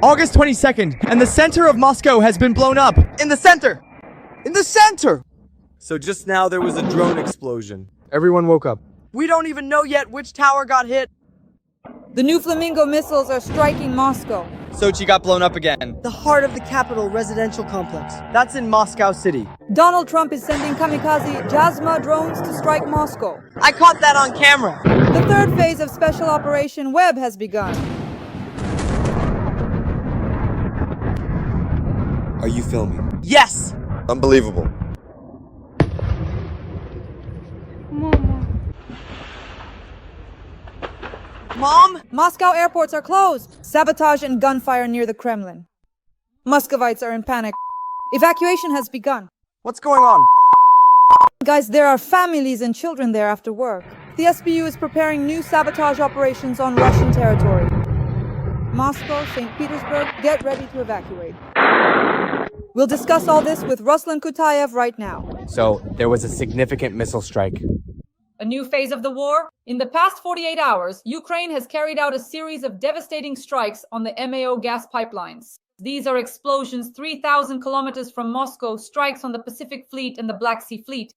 August 22nd, and the center of Moscow has been blown up. In the center! In the center! So just now there was a drone explosion. Everyone woke up. We don't even know yet which tower got hit. The new Flamingo missiles are striking Moscow. Sochi got blown up again. The heart of the capital residential complex. That's in Moscow City. Donald Trump is sending kamikaze JASSM drones to strike Moscow. I caught that on camera. The third phase of Special Operation Web has begun. Are you filming? Yes! Unbelievable. Mom? Moscow airports are closed. Sabotage and gunfire near the Kremlin. Muscovites are in panic. Evacuation has begun. What's going on? Guys, there are families and children there after work. The SBU is preparing new sabotage operations on Russian territory. Moscow, St. Petersburg, get ready to evacuate. We'll discuss all this with Ruslan Kutayev right now. So there was a significant missile strike. A new phase of the war? In the past 48 hours, Ukraine has carried out a series of devastating strikes on the MAO gas pipelines. These are explosions 3,000 kilometers from Moscow, strikes on the Pacific Fleet and the Black Sea Fleet.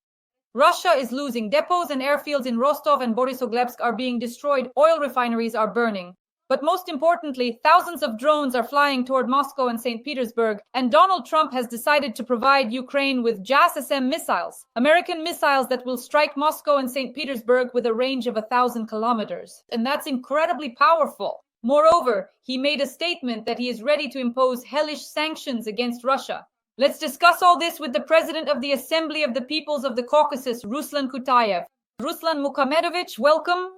Russia is losing. Depots and airfields in Rostov and Borisogledsk are being destroyed. Oil refineries are burning. But most importantly, thousands of drones are flying toward Moscow and St. Petersburg, and Donald Trump has decided to provide Ukraine with JASSM missiles, American missiles that will strike Moscow and St. Petersburg with a range of 1,000 kilometers. And that's incredibly powerful. Moreover, he made a statement that he is ready to impose hellish sanctions against Russia. Let's discuss all this with the President of the Assembly of the Peoples of the Caucasus, Ruslan Kutayev. Ruslan Mukhomedovich, welcome.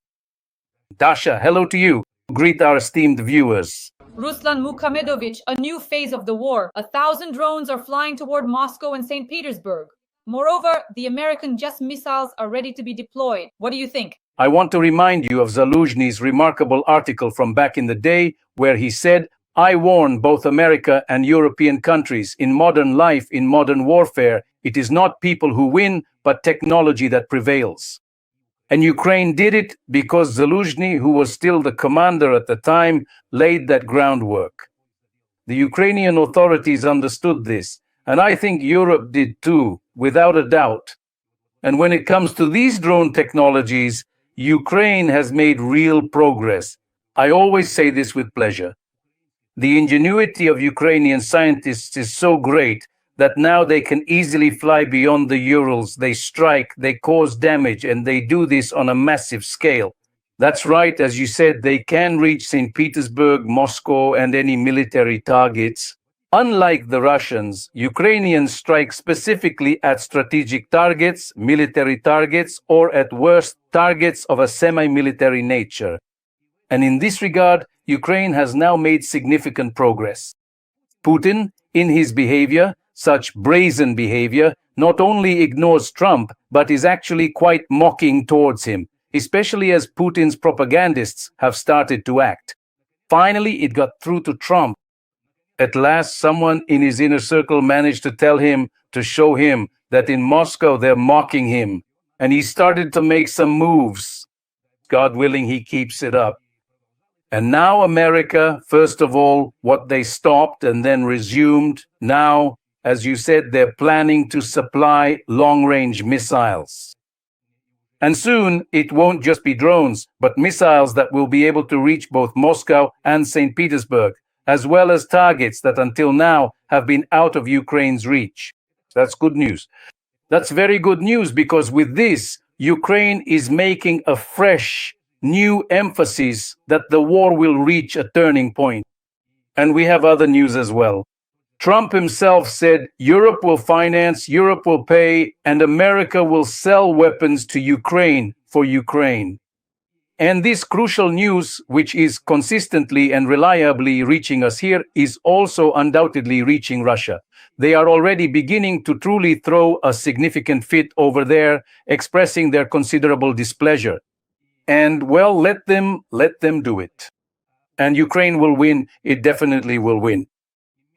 Dasha, hello to you. Greet our esteemed viewers. Ruslan Mukhomedovich, a new phase of the war. 1,000 drones are flying toward Moscow and St. Petersburg. Moreover, the American JASSM missiles are ready to be deployed. What do you think? I want to remind you of Zaluzhny's remarkable article from back in the day where he said, I warn both America and European countries, in modern life, in modern warfare, it is not people who win, but technology that prevails. And Ukraine did it because Zaluzhny, who was still the commander at the time, laid that groundwork. The Ukrainian authorities understood this, and I think Europe did too, without a doubt. And when it comes to these drone technologies, Ukraine has made real progress. I always say this with pleasure. The ingenuity of Ukrainian scientists is so great that now they can easily fly beyond the Urals, they strike, they cause damage, and they do this on a massive scale. That's right, as you said, they can reach St. Petersburg, Moscow, and any military targets. Unlike the Russians, Ukrainians strike specifically at strategic targets, military targets, or at worst, targets of a semi-military nature. And in this regard, Ukraine has now made significant progress. Putin, in his behavior, such brazen behavior, not only ignores Trump, but is actually quite mocking towards him, especially as Putin's propagandists have started to act. Finally, it got through to Trump. At last, someone in his inner circle managed to tell him, to show him that in Moscow they're mocking him, and he started to make some moves. God willing, he keeps it up. And now America, first of all, what they stopped and then resumed, now, as you said, they're planning to supply long-range missiles. And soon, it won't just be drones, but missiles that will be able to reach both Moscow and St. Petersburg, as well as targets that until now have been out of Ukraine's reach. That's good news. That's very good news because with this, Ukraine is making a fresh, new emphasis that the war will reach a turning point. And we have other news as well. Trump himself said Europe will finance, Europe will pay, and America will sell weapons to Ukraine for Ukraine. And this crucial news, which is consistently and reliably reaching us here, is also undoubtedly reaching Russia. They are already beginning to truly throw a significant fit over there, expressing their considerable displeasure. And well, let them do it. And Ukraine will win. It definitely will win.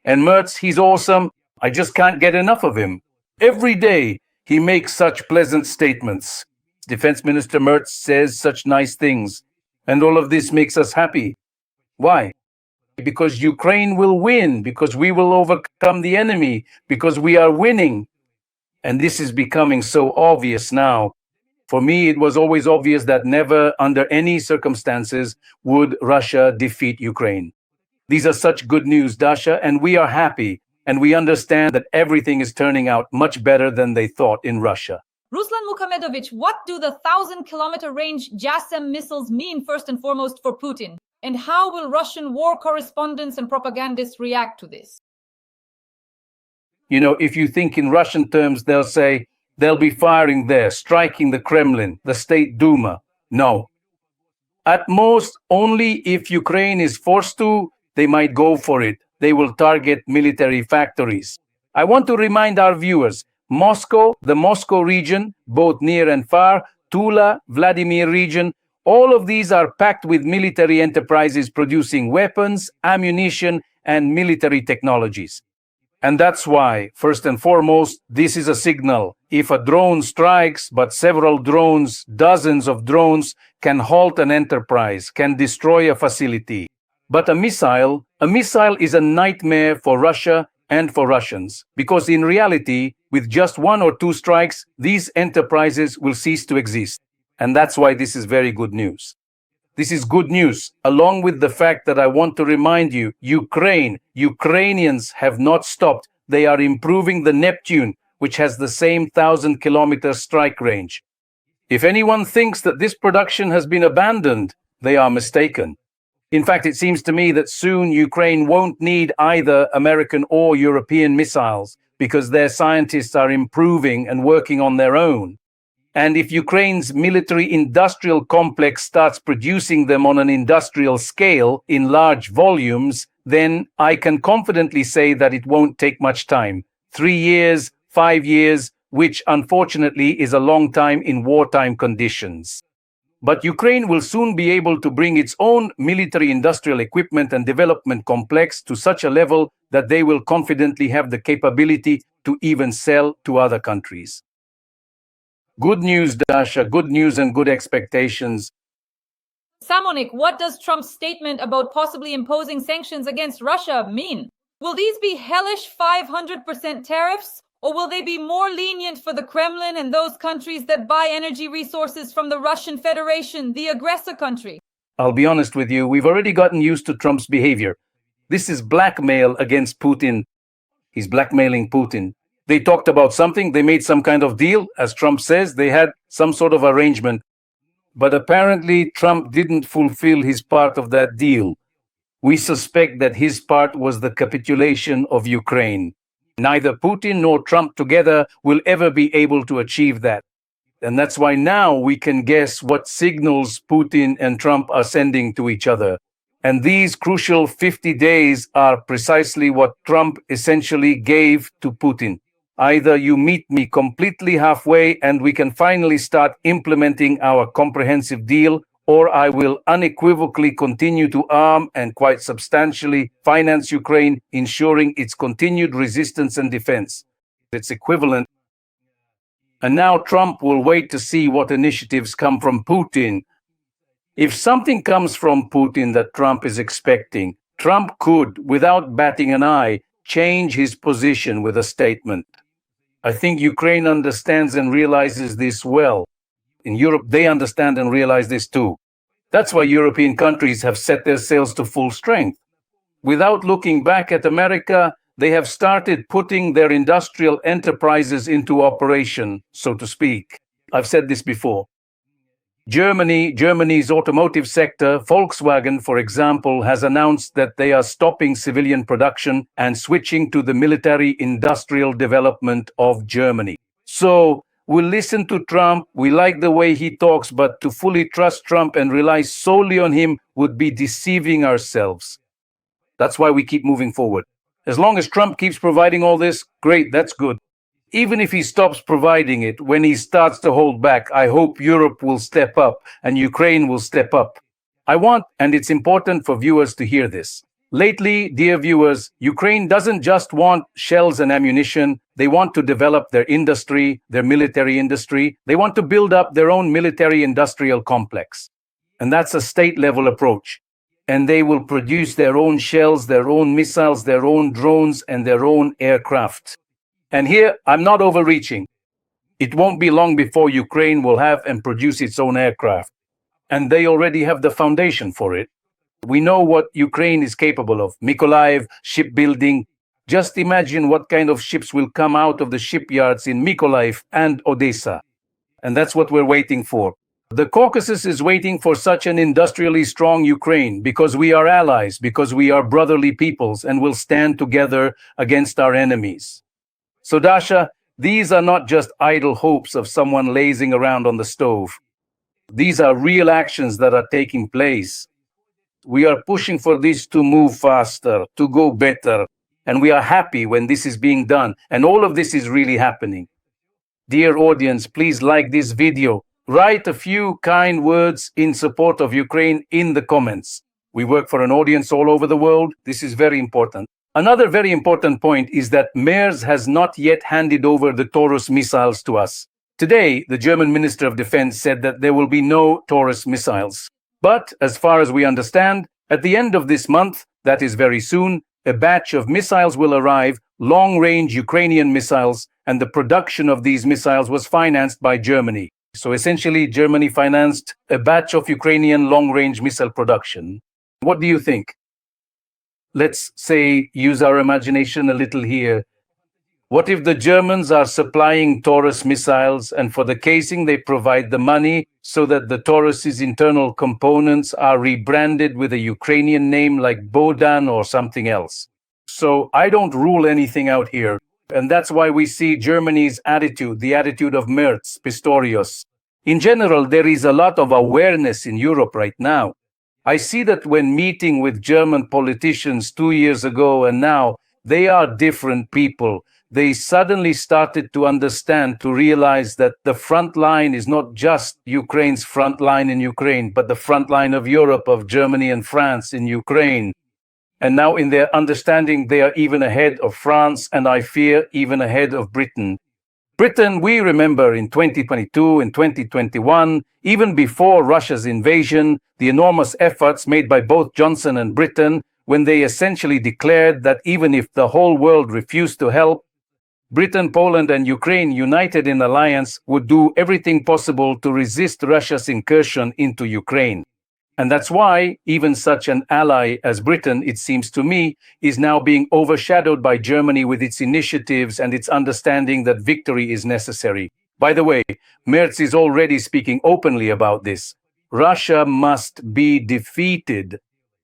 And Merz, he's awesome. I just can't get enough of him. Every day, he makes such pleasant statements. Defense Minister Merz says such nice things. And all of this makes us happy. Why? because Ukraine will win, because we will overcome the enemy, because we are winning. And this is becoming so obvious now. For me, it was always obvious that never, under any circumstances, would Russia defeat Ukraine. These are such good news, Dasha, and we are happy, and we understand that everything is turning out much better than they thought in Russia. Ruslan Mukhomedovich, what do the 1,000-kilometer range JASSM missiles mean first and foremost for Putin? And how will Russian war correspondents and propagandists react to this? You know, if you think in Russian terms, they'll say they'll be firing there, striking the Kremlin, the State Duma. No. At most, only if Ukraine is forced to, they might go for it. They will target military factories. I want to remind our viewers, Moscow, the Moscow region, both near and far, Tula, Vladimir region, all of these are packed with military enterprises producing weapons, ammunition, and military technologies. And that's why, first and foremost, this is a signal. If a drone strikes, but several drones, dozens of drones, can halt an enterprise, can destroy a facility. But a missile is a nightmare for Russia and for Russians, because in reality, with just one or two strikes, these enterprises will cease to exist. And that's why this is very good news. This is good news, along with the fact that I want to remind you, Ukrainians have not stopped. They are improving the Neptune, which has the same 1,000-kilometer strike range. If anyone thinks that this production has been abandoned, they are mistaken. In fact, it seems to me that soon Ukraine won't need either American or European missiles because their scientists are improving and working on their own. And if Ukraine's military-industrial complex starts producing them on an industrial scale in large volumes, then I can confidently say that it won't take much time. 3 years, 5 years, which unfortunately is a long time in wartime conditions. But Ukraine will soon be able to bring its own military-industrial equipment and development complex to such a level that they will confidently have the capability to even sell to other countries. Good news, Dasha, good news and good expectations. Samonik, what does Trump's statement about possibly imposing sanctions against Russia mean? Will these be hellish 500% tariffs, or will they be more lenient for the Kremlin and those countries that buy energy resources from the Russian Federation, the aggressor country? I'll be honest with you, we've already gotten used to Trump's behavior. This is blackmail against Putin. He's blackmailing Putin. They talked about something, they made some kind of deal. As Trump says, they had some sort of arrangement. But apparently, Trump didn't fulfill his part of that deal. We suspect that his part was the capitulation of Ukraine. Neither Putin nor Trump together will ever be able to achieve that. And that's why now we can guess what signals Putin and Trump are sending to each other. And these crucial 50 days are precisely what Trump essentially gave to Putin. Either you meet me completely halfway and we can finally start implementing our comprehensive deal, or I will unequivocally continue to arm and quite substantially finance Ukraine, ensuring its continued resistance and defense. It's equivalent. And now Trump will wait to see what initiatives come from Putin. If something comes from Putin that Trump is expecting, Trump could, without batting an eye, change his position with a statement. I think Ukraine understands and realizes this well. In Europe, they understand and realize this too. That's why European countries have set their sails to full strength. Without looking back at America, they have started putting their industrial enterprises into operation, so to speak. I've said this before. Germany's automotive sector, Volkswagen, for example, has announced that they are stopping civilian production and switching to the military-industrial development of Germany. So, we'll listen to Trump, we like the way he talks, but to fully trust Trump and rely solely on him would be deceiving ourselves. That's why we keep moving forward. As long as Trump keeps providing all this, great, that's good. Even if he stops providing it, when he starts to hold back, I hope Europe will step up and Ukraine will step up. I want, and it's important for viewers to hear this. Lately, dear viewers, Ukraine doesn't just want shells and ammunition. They want to develop their industry, their military industry. They want to build up their own military industrial complex. And that's a state-level approach. and they will produce their own shells, their own missiles, their own drones, and their own aircraft. And here, I'm not overreaching. It won't be long before Ukraine will have and produce its own aircraft. And they already have the foundation for it. We know what Ukraine is capable of. Mykolaiv, shipbuilding. Just imagine what kind of ships will come out of the shipyards in Mykolaiv and Odessa. And that's what we're waiting for. The Caucasus is waiting for such an industrially strong Ukraine because we are allies, because we are brotherly peoples and will stand together against our enemies. So Dasha, these are not just idle hopes of someone lazing around on the stove. These are real actions that are taking place. We are pushing for this to move faster, to go better, and we are happy when this is being done, and all of this is really happening. Dear audience, please like this video. Write a few kind words in support of Ukraine in the comments. We work for an audience all over the world. This is very important. Another very important point is that Merz has not yet handed over the Taurus missiles to us. Today, the German Minister of Defense said that there will be no Taurus missiles. But, as far as we understand, at the end of this month, that is very soon, a batch of missiles will arrive, long-range Ukrainian missiles, and the production of these missiles was financed by Germany. So essentially, Germany financed a batch of Ukrainian long-range missile production. What do you think? Let's say, use our imagination a little here. What if the Germans are supplying Taurus missiles and for the casing they provide the money so that the Taurus's internal components are rebranded with a Ukrainian name like Bodan or something else? So I don't rule anything out here. And that's why we see Germany's attitude, the attitude of Merz, Pistorius. In general, there is a lot of awareness in Europe right now. I see that when meeting with German politicians 2 years ago and now, they are different people. They suddenly started to understand, to realize that the front line is not just Ukraine's front line in Ukraine, but the front line of Europe, of Germany and France in Ukraine. And now in their understanding, they are even ahead of France, and I fear even ahead of Britain. Britain, we remember in 2022, in 2021, even before Russia's invasion, the enormous efforts made by both Johnson and Britain when they essentially declared that even if the whole world refused to help, Britain, Poland, and Ukraine, united in alliance, would do everything possible to resist Russia's incursion into Ukraine. And that's why even such an ally as Britain, it seems to me, is now being overshadowed by Germany with its initiatives and its understanding that victory is necessary. By the way, Merz is already speaking openly about this. Russia must be defeated.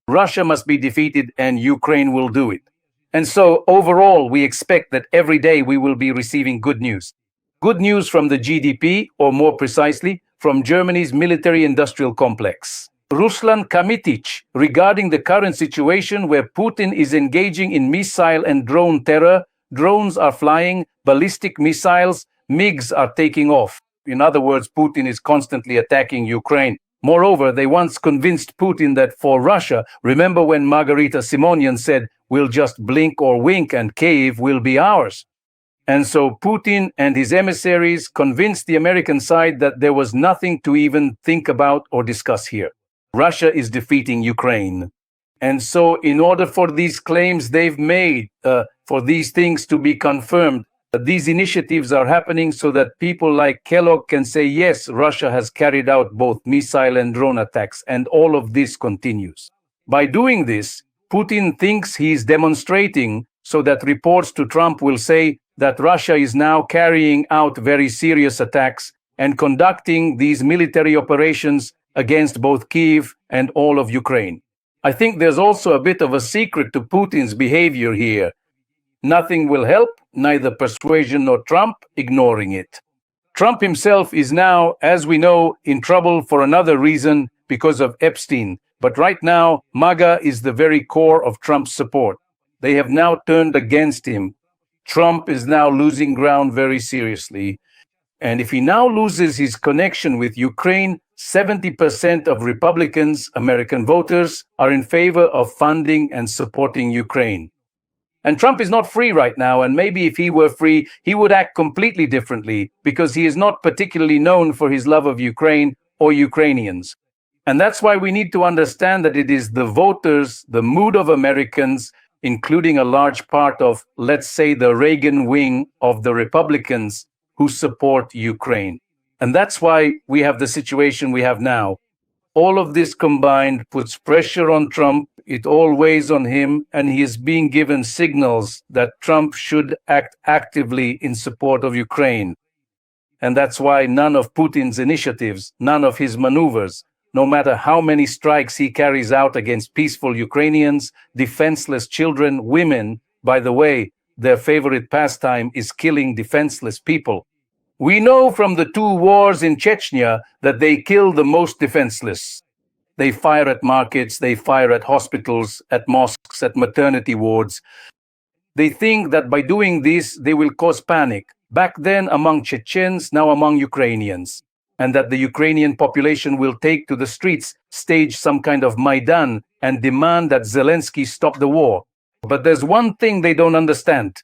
Russia must be defeated and Ukraine will do it. And so overall, we expect that every day we will be receiving good news. Good news from the GDP, or more precisely, from Germany's military-industrial complex. Ruslan Kamitic, regarding the current situation where Putin is engaging in missile and drone terror, drones are flying, ballistic missiles, MiGs are taking off. In other words, Putin is constantly attacking Ukraine. Moreover, they once convinced Putin that for Russia, remember when Margarita Simonian said, "We'll just blink or wink and Kyiv will be ours." And so Putin and his emissaries convinced the American side that there was nothing to even think about or discuss here. Russia is defeating Ukraine. And so in order for these claims they've made, for these things to be confirmed, these initiatives are happening so that people like Kellogg can say, yes, Russia has carried out both missile and drone attacks, and all of this continues. By doing this, Putin thinks he's demonstrating so that reports to Trump will say that Russia is now carrying out very serious attacks and conducting these military operations against both Kyiv and all of Ukraine. I think there's also a bit of a secret to Putin's behavior here. Nothing will help, neither persuasion nor Trump ignoring it. Trump himself is now, as we know, in trouble for another reason because of Epstein. But right now, MAGA is the very core of Trump's support. They have now turned against him. Trump is now losing ground very seriously. And if he now loses his connection with Ukraine, 70% of Republicans, American voters, are in favor of funding and supporting Ukraine. And Trump is not free right now, and maybe if he were free, he would act completely differently, because he is not particularly known for his love of Ukraine or Ukrainians. And that's why we need to understand that it is the voters, the mood of Americans, including a large part of, let's say, the Reagan wing of the Republicans who support Ukraine. And that's why we have the situation we have now. All of this combined puts pressure on Trump. It all weighs on him, and he is being given signals that Trump should act actively in support of Ukraine. And that's why none of Putin's initiatives, none of his maneuvers, no matter how many strikes he carries out against peaceful Ukrainians, defenseless children, women, by the way, their favorite pastime is killing defenseless people. We know from the two wars in Chechnya that they kill the most defenseless. They fire at markets, they fire at hospitals, at mosques, at maternity wards. They think that by doing this, they will cause panic, back then among Chechens, now among Ukrainians, and that the Ukrainian population will take to the streets, stage some kind of Maidan, and demand that Zelensky stop the war. But there's one thing they don't understand.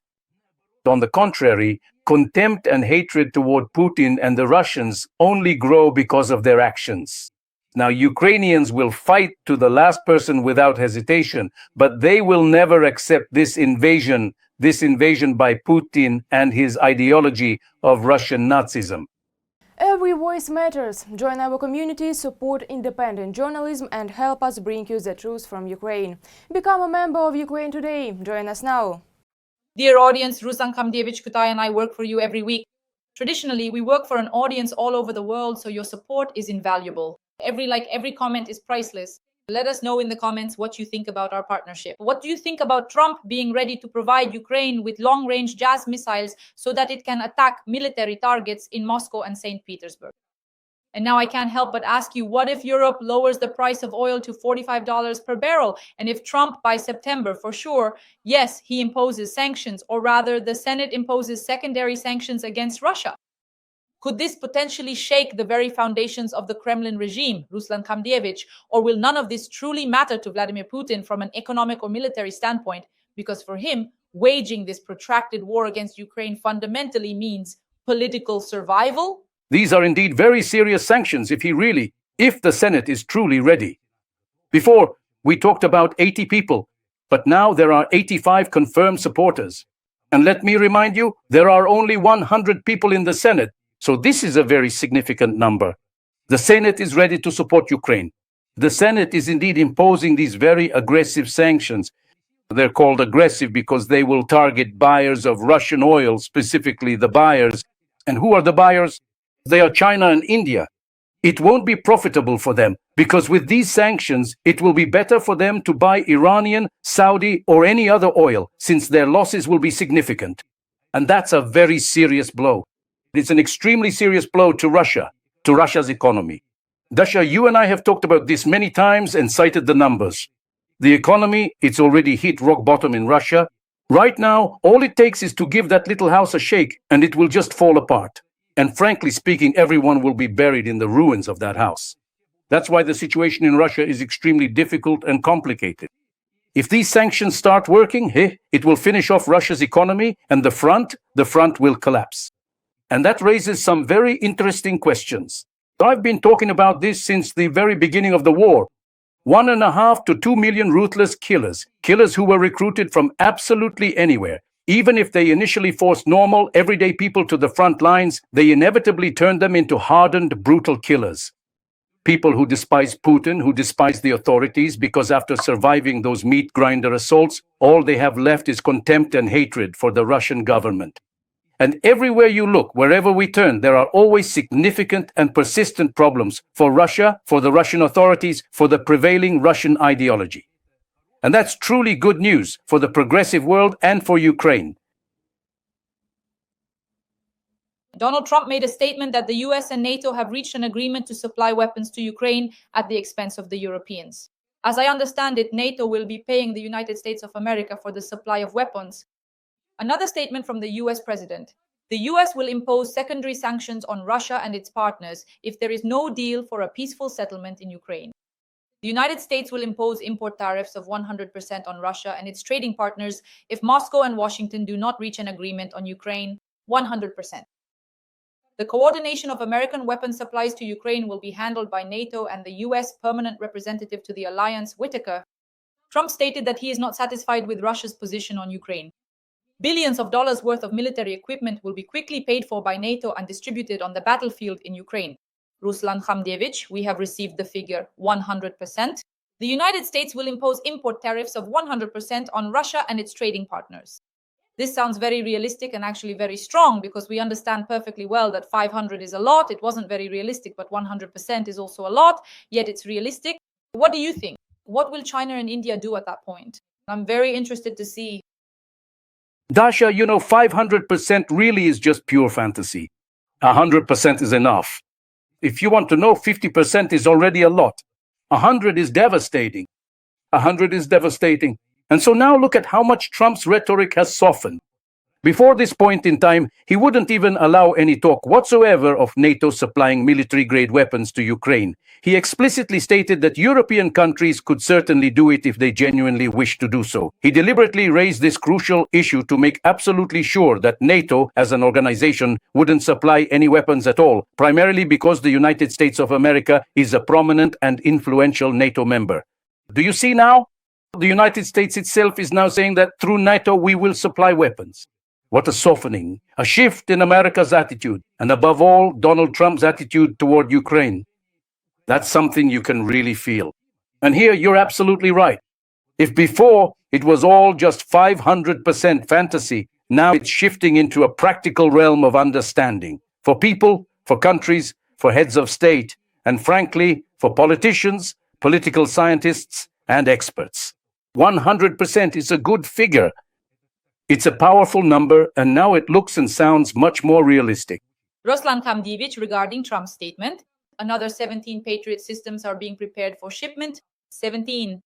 On the contrary, contempt and hatred toward Putin and the Russians only grow because of their actions. Now, Ukrainians will fight to the last person without hesitation, but they will never accept this invasion by Putin and his ideology of Russian Nazism. Every voice matters. Join our community, support independent journalism, and help us bring you the truth from Ukraine. Become a member of Ukraine Today. Join us now. Dear audience, Ruslan Kamdievich Kutai and I work for you every week. Traditionally, we work for an audience all over the world, so your support is invaluable. Every like, every comment is priceless. Let us know in the comments what you think about our partnership. What do you think about Trump being ready to provide Ukraine with long-range JASSM missiles so that it can attack military targets in Moscow and St. Petersburg? And now I can't help but ask you, what if Europe lowers the price of oil to $45 per barrel? And if Trump, by September, for sure, yes, he imposes sanctions, or rather the Senate imposes secondary sanctions against Russia? Could this potentially shake the very foundations of the Kremlin regime, Ruslan Kamdievich, or will none of this truly matter to Vladimir Putin from an economic or military standpoint? Because for him, waging this protracted war against Ukraine fundamentally means political survival. These are indeed very serious sanctions if the Senate is truly ready. Before, we talked about 80 people, but now there are 85 confirmed supporters. And let me remind you, there are only 100 people in the Senate, so this is a very significant number. The Senate is ready to support Ukraine. The Senate is indeed imposing these very aggressive sanctions. They're called aggressive because they will target buyers of Russian oil, specifically the buyers. And who are the buyers? They are China and India. It won't be profitable for them because with these sanctions, it will be better for them to buy Iranian, Saudi, or any other oil since their losses will be significant. And that's a very serious blow. It's an extremely serious blow to Russia, to Russia's economy. Dasha, you and I have talked about this many times and cited the numbers. The economy, it's already hit rock bottom in Russia. Right now, all it takes is to give that little house a shake and it will just fall apart. And frankly speaking, everyone will be buried in the ruins of that house. That's why the situation in Russia is extremely difficult and complicated. If these sanctions start working, it will finish off Russia's economy and the front will collapse. And that raises some very interesting questions. I've been talking about this since the very beginning of the war. 1.5 to 2 million ruthless killers who were recruited from absolutely anywhere. Even if they initially forced normal, everyday people to the front lines, they inevitably turned them into hardened, brutal killers. People who despise Putin, who despise the authorities, because after surviving those meat grinder assaults, all they have left is contempt and hatred for the Russian government. And everywhere you look, wherever we turn, there are always significant and persistent problems for Russia, for the Russian authorities, for the prevailing Russian ideology. And that's truly good news for the progressive world and for Ukraine. Donald Trump made a statement that the US and NATO have reached an agreement to supply weapons to Ukraine at the expense of the Europeans. As I understand it, NATO will be paying the United States of America for the supply of weapons. Another statement from the US president. The US will impose secondary sanctions on Russia and its partners if there is no deal for a peaceful settlement in Ukraine. The United States will impose import tariffs of 100% on Russia and its trading partners if Moscow and Washington do not reach an agreement on Ukraine, 100%. The coordination of American weapons supplies to Ukraine will be handled by NATO and the US permanent representative to the alliance, Whitaker. Trump stated that he is not satisfied with Russia's position on Ukraine. Billions of dollars worth of military equipment will be quickly paid for by NATO and distributed on the battlefield in Ukraine. Ruslan Khamdievich, we have received the figure 100%. The United States will impose import tariffs of 100% on Russia and its trading partners. This sounds very realistic and actually very strong because we understand perfectly well that 500 is a lot. It wasn't very realistic, but 100% is also a lot, yet it's realistic. What do you think? What will China and India do at that point? I'm very interested to see. Dasha, 500% really is just pure fantasy. 100% is enough. If you want to know, 50% is already a lot. 100 is devastating. 100 is devastating. And so now look at how much Trump's rhetoric has softened. Before this point in time, he wouldn't even allow any talk whatsoever of NATO supplying military-grade weapons to Ukraine. He explicitly stated that European countries could certainly do it if they genuinely wish to do so. He deliberately raised this crucial issue to make absolutely sure that NATO, as an organization, wouldn't supply any weapons at all, primarily because the United States of America is a prominent and influential NATO member. Do you see now? The United States itself is now saying that through NATO we will supply weapons. What a softening, a shift in America's attitude, and above all, Donald Trump's attitude toward Ukraine. That's something you can really feel. And here you're absolutely right. If before it was all just 500% fantasy, now it's shifting into a practical realm of understanding. For people, for countries, for heads of state, and frankly, for politicians, political scientists, and experts. 100% is a good figure. It's a powerful number, and now it looks and sounds much more realistic. Ruslan Khamdievich regarding Trump's statement. Another 17 Patriot systems are being prepared for shipment. 17.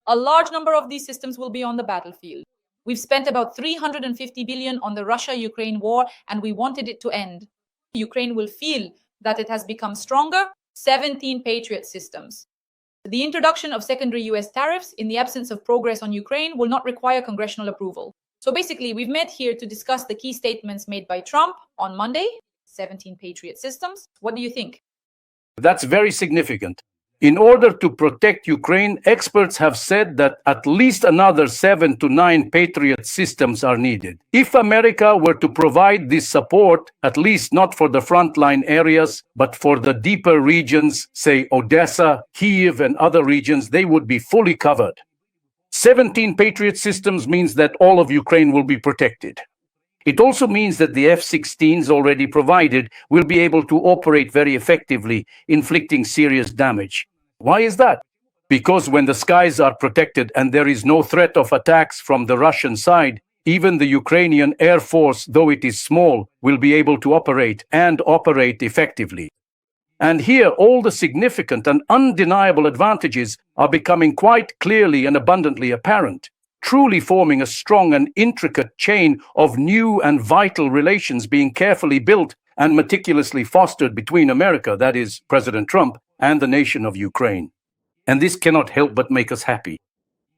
A large number of these systems will be on the battlefield. We've spent about $350 billion on the Russia-Ukraine war, and we wanted it to end. Ukraine will feel that it has become stronger. 17 Patriot systems. The introduction of secondary US tariffs in the absence of progress on Ukraine will not require congressional approval. So basically, we've met here to discuss the key statements made by Trump on Monday, 17 Patriot systems. What do you think? That's very significant. In order to protect Ukraine, experts have said that at least another 7 to 9 Patriot systems are needed. If America were to provide this support, at least not for the frontline areas, but for the deeper regions, say Odessa, Kyiv, and other regions, they would be fully covered. 17 Patriot systems means that all of Ukraine will be protected. It also means that the F-16s already provided will be able to operate very effectively, inflicting serious damage. Why is that? Because when the skies are protected and there is no threat of attacks from the Russian side, even the Ukrainian Air Force, though it is small, will be able to operate effectively. And here, all the significant and undeniable advantages are becoming quite clearly and abundantly apparent, truly forming a strong and intricate chain of new and vital relations being carefully built and meticulously fostered between America, that is, President Trump, and the nation of Ukraine. And this cannot help but make us happy.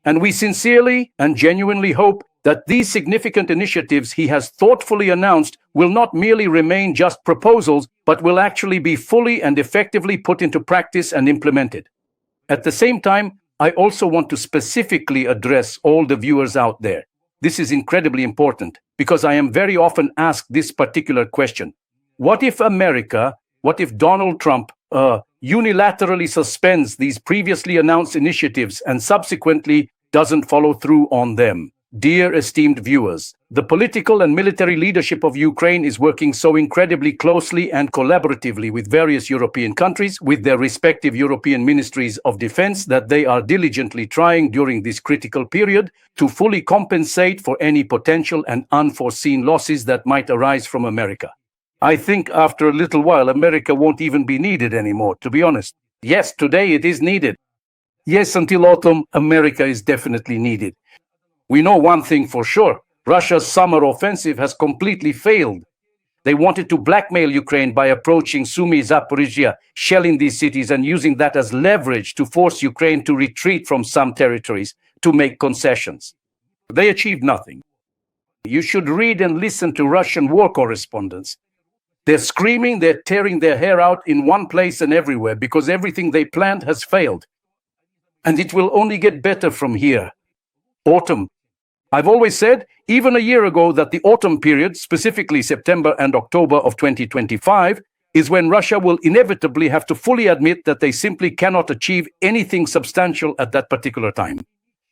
And we sincerely and genuinely hope that these significant initiatives he has thoughtfully announced will not merely remain just proposals, but will actually be fully and effectively put into practice and implemented. At the same time, I also want to specifically address all the viewers out there. This is incredibly important because I am very often asked this particular question. What if Donald Trump unilaterally suspends these previously announced initiatives and subsequently doesn't follow through on them? Dear esteemed viewers, the political and military leadership of Ukraine is working so incredibly closely and collaboratively with various European countries, with their respective European ministries of defense, that they are diligently trying during this critical period to fully compensate for any potential and unforeseen losses that might arise from America. I think after a little while, America won't even be needed anymore, to be honest. Yes, today it is needed. Yes, until autumn, America is definitely needed. We know one thing for sure. Russia's summer offensive has completely failed. They wanted to blackmail Ukraine by approaching Sumy, Zaporizhia, shelling these cities and using that as leverage to force Ukraine to retreat from some territories, to make concessions. They achieved nothing. You should read and listen to Russian war correspondents. They're screaming, they're tearing their hair out in one place and everywhere because everything they planned has failed. And it will only get better from here. Autumn. I've always said, even a year ago, that the autumn period, specifically September and October of 2025, is when Russia will inevitably have to fully admit that they simply cannot achieve anything substantial at that particular time.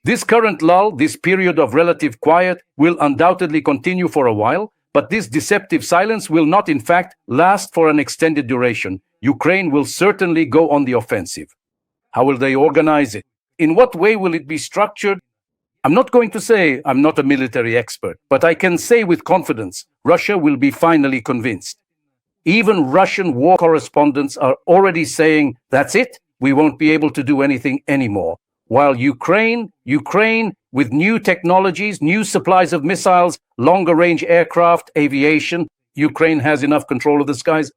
This current lull, this period of relative quiet, will undoubtedly continue for a while, but this deceptive silence will not, in fact, last for an extended duration. Ukraine will certainly go on the offensive. How will they organize it? In what way will it be structured? I'm not going to say I'm not a military expert, but I can say with confidence, Russia will be finally convinced. Even Russian war correspondents are already saying, that's it, we won't be able to do anything anymore. While Ukraine, with new technologies, new supplies of missiles, longer-range aircraft, aviation, Ukraine has enough control of the skies.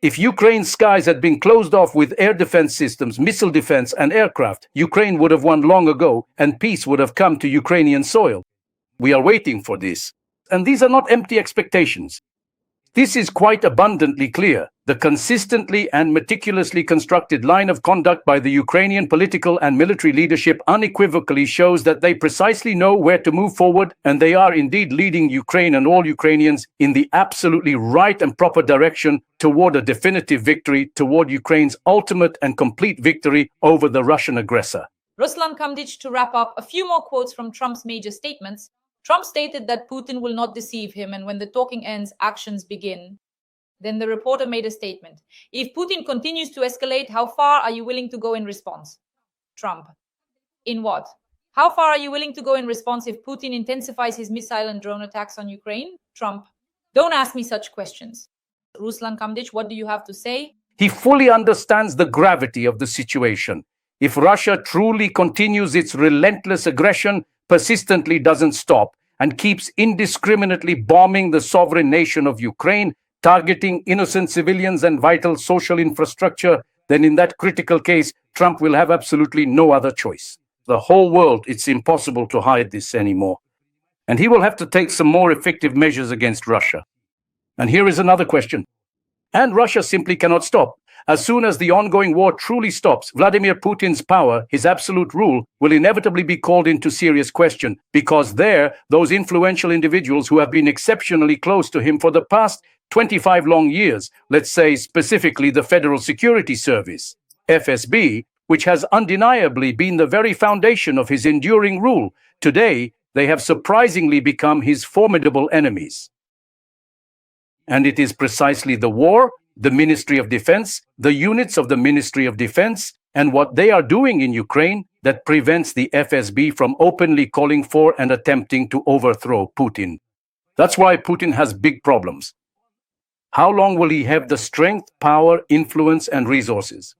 If Ukraine's skies had been closed off with air defense systems, missile defense, and aircraft, Ukraine would have won long ago, and peace would have come to Ukrainian soil. We are waiting for this. And these are not empty expectations. This is quite abundantly clear. The consistently and meticulously constructed line of conduct by the Ukrainian political and military leadership unequivocally shows that they precisely know where to move forward, and they are indeed leading Ukraine and all Ukrainians in the absolutely right and proper direction toward a definitive victory, toward Ukraine's ultimate and complete victory over the Russian aggressor. Ruslan Kamdic, to wrap up, a few more quotes from Trump's major statements. Trump stated that Putin will not deceive him, and when the talking ends, actions begin. Then the reporter made a statement. If Putin continues to escalate, how far are you willing to go in response? Trump. In what? How far are you willing to go in response if Putin intensifies his missile and drone attacks on Ukraine? Trump. Don't ask me such questions. Ruslan Kamdic, what do you have to say? He fully understands the gravity of the situation. If Russia truly continues its relentless aggression, persistently doesn't stop, and keeps indiscriminately bombing the sovereign nation of Ukraine, targeting innocent civilians and vital social infrastructure, then in that critical case, Trump will have absolutely no other choice. The whole world, it's impossible to hide this anymore. And he will have to take some more effective measures against Russia. And here is another question. And Russia simply cannot stop. As soon as the ongoing war truly stops, Vladimir Putin's power, his absolute rule, will inevitably be called into serious question, because those influential individuals who have been exceptionally close to him for the past 25 long years, let's say specifically the Federal Security Service, FSB, which has undeniably been the very foundation of his enduring rule, today they have surprisingly become his formidable enemies. And it is precisely the war, the Ministry of Defense, the units of the Ministry of Defense, and what they are doing in Ukraine that prevents the FSB from openly calling for and attempting to overthrow Putin. That's why Putin has big problems. How long will he have the strength, power, influence, and resources?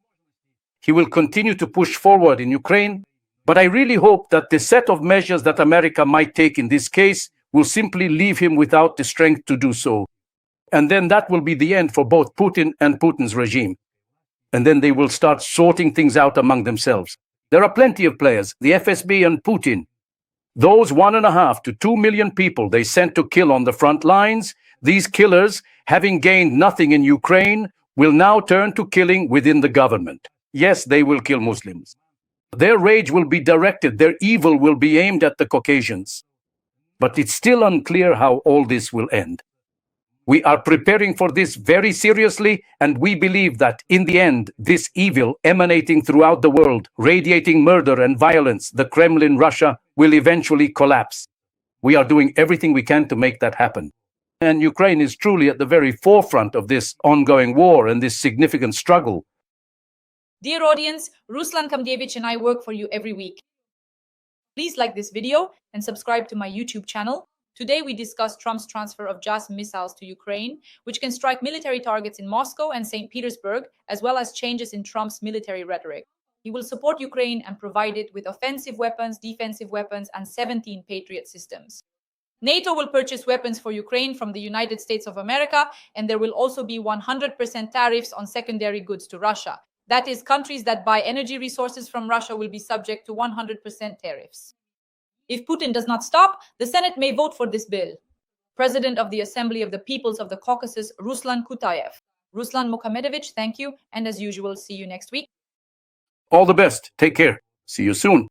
He will continue to push forward in Ukraine, but I really hope that the set of measures that America might take in this case will simply leave him without the strength to do so. And then that will be the end for both Putin and Putin's regime. And then they will start sorting things out among themselves. There are plenty of players, the FSB and Putin. Those 1.5 to 2 million people they sent to kill on the front lines, these killers, having gained nothing in Ukraine, will now turn to killing within the government. Yes, they will kill Muslims. Their rage will be directed, their evil will be aimed at the Caucasians. But it's still unclear how all this will end. We are preparing for this very seriously, and we believe that in the end, this evil emanating throughout the world, radiating murder and violence, the Kremlin, Russia, will eventually collapse. We are doing everything we can to make that happen. And Ukraine is truly at the very forefront of this ongoing war and this significant struggle. Dear audience, Ruslan Kamdic and I work for you every week. Please like this video and subscribe to my YouTube channel. Today we discuss Trump's transfer of JASSM missiles to Ukraine, which can strike military targets in Moscow and St. Petersburg, as well as changes in Trump's military rhetoric. He will support Ukraine and provide it with offensive weapons, defensive weapons, and 17 Patriot systems. NATO will purchase weapons for Ukraine from the United States of America, and there will also be 100% tariffs on secondary goods to Russia. That is, countries that buy energy resources from Russia will be subject to 100% tariffs. If Putin does not stop, the Senate may vote for this bill. President of the Assembly of the Peoples of the Caucasus, Ruslan Kutayev. Ruslan Mukhomedovich, thank you, and as usual, see you next week. All the best. Take care. See you soon.